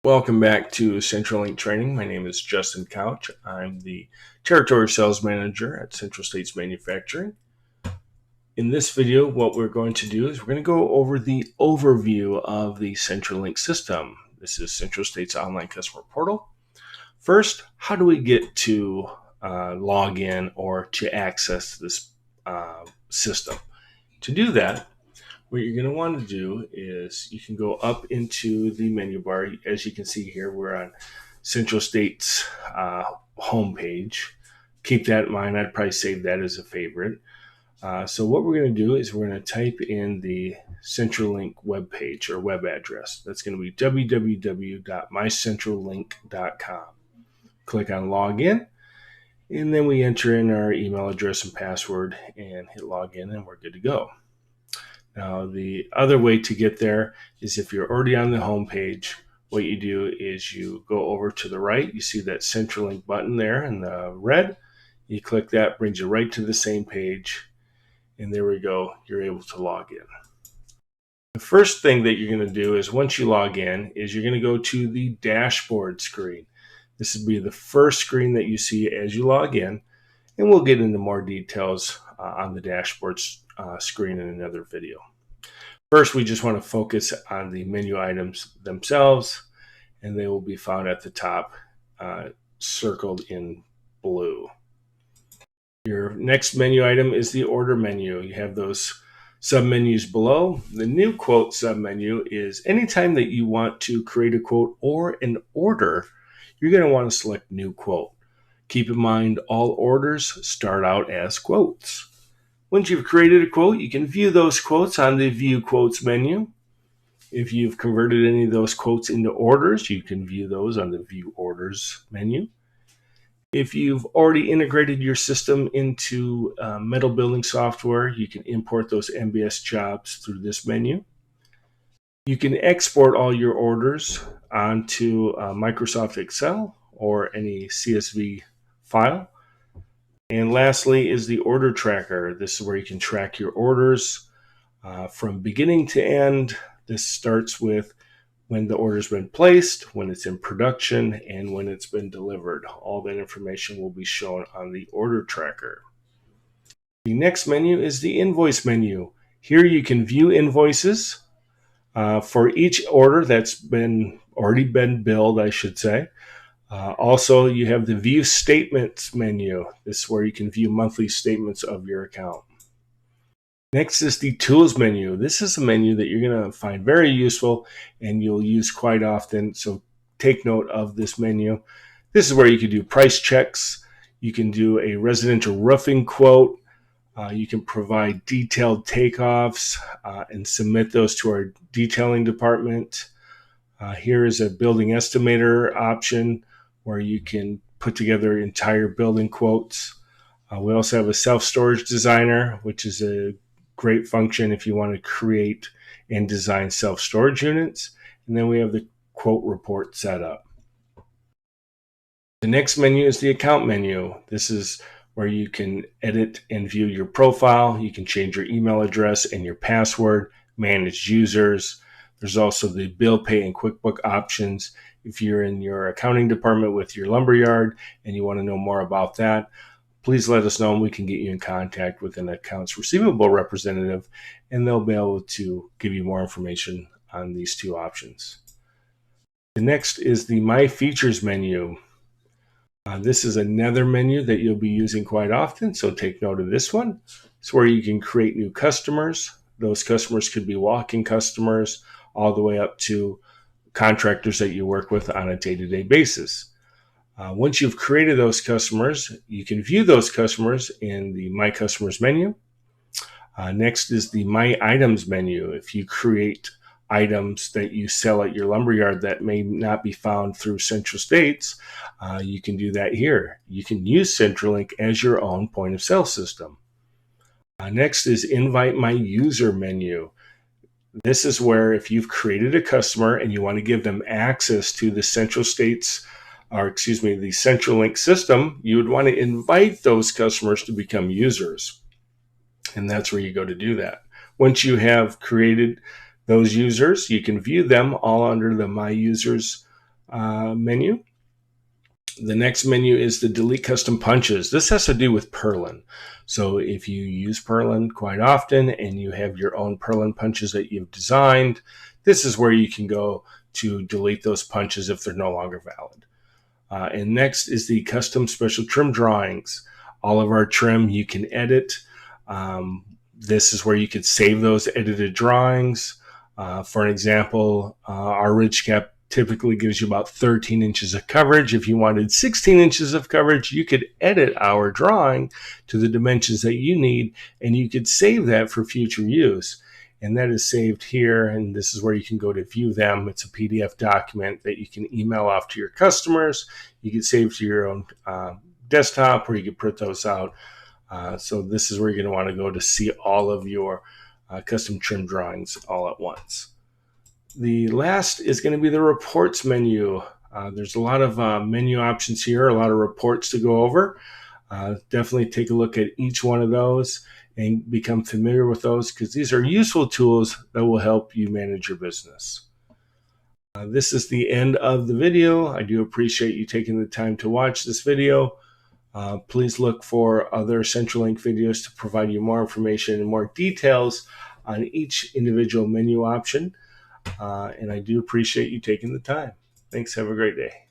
Welcome back to CentralLink Training. My name is Justin Couch. I'm the Territory Sales Manager at Central States Manufacturing. In this video, what we're going to do is we're going to go over the overview of the CentralLink system. This is Central States Online Customer Portal. First, how do we get to log in or to access this system? To do that, what you're going to want to do is you can go up into the menu bar. As you can see here, we're on Central States homepage. Keep that in mind. I'd probably save that as a favorite. So what we're going to do is we're going to type in the CentralLink web page or web address. That's going to be www.mycentrallink.com. Click on login, and then we enter in our email address and password and hit login, and we're good to go. Now, the other way to get there is if you're already on the home page, what you do is you go over to the right. You see that CentralLink button there in the red. You click that, brings you right to the same page. And there we go. You're able to log in. The first thing that you're going to do is once you log in is you're going to go to the dashboard screen. This will be the first screen that you see as you log in. And we'll get into more details on the dashboard screen in another video. First, we just want to focus on the menu items themselves, and they will be found at the top, circled in blue. Your next menu item is the order menu. You have those submenus below. The new quote submenu is anytime that you want to create a quote or an order, you're going to want to select new quote. Keep in mind, all orders start out as quotes. Once you've created a quote, you can view those quotes on the View Quotes menu. If you've converted any of those quotes into orders, you can view those on the View Orders menu. If you've already integrated your system into metal building software, you can import those MBS jobs through this menu. You can export all your orders onto Microsoft Excel or any CSV file. And lastly is the order tracker. This is where you can track your orders from beginning to end. This starts with when the order's been placed, when it's in production, and when it's been delivered. All that information will be shown on the order tracker. The next menu is the invoice menu. Here you can view invoices for each order that's already been billed, I should say. Also, you have the View Statements menu. This is where you can view monthly statements of your account. Next is the Tools menu. This is a menu that you're going to find very useful and you'll use quite often, so take note of this menu. This is where you can do price checks. You can do a residential roofing quote. You can provide detailed takeoffs and submit those to our detailing department. Here is a building estimator option where you can put together entire building quotes. We also have a self-storage designer, which is a great function if you want to create and design self-storage units. And then we have the quote report setup. The next menu is the account menu. This is where you can edit and view your profile. You can change your email address and your password, manage users. There's also the bill pay and QuickBook options. If you're in your accounting department with your lumberyard and you want to know more about that, please let us know and we can get you in contact with an accounts receivable representative and they'll be able to give you more information on these two options. The next is the My Features menu. This is another menu that you'll be using quite often, so take note of this one. It's where you can create new customers. Those customers could be walk-in customers all the way up to contractors that you work with on a day-to-day basis. Once you've created those customers, you can view those customers in the My Customers menu. Next is the My Items menu. If you create items that you sell at your lumberyard that may not be found through Central States, you can do that here. You can use CentralLink as your own point of sale system. Next is Invite My User menu. This is where if you've created a customer and you want to give them access to the the CentralLink system, you would want to invite those customers to become users. And that's where you go to do that. Once you have created those users, you can view them all under the My Users menu. The next menu is the delete custom punches. This has to do with purlin. So if you use purlin quite often and you have your own purlin punches that you've designed, this is where you can go to delete those punches if they're no longer valid. And next is the custom special trim drawings. All of our trim you can edit. This is where you could save those edited drawings. For an example, our ridge cap typically gives you about 13 inches of coverage. If you wanted 16 inches of coverage, you could edit our drawing to the dimensions that you need, and you could save that for future use. And that is saved here, and this is where you can go to view them. It's a PDF document that you can email off to your customers. You can save to your own desktop, or you can print those out. So this is where you're going to want to go to see all of your custom trim drawings all at once. The last is going to be the reports menu. There's a lot of menu options here, a lot of reports to go over. Definitely take a look at each one of those and become familiar with those, because these are useful tools that will help you manage your business. This is the end of the video. I do appreciate you taking the time to watch this video. Please look for other CentralLink videos to provide you more information and more details on each individual menu option. And I do appreciate you taking the time. Thanks. Have a great day.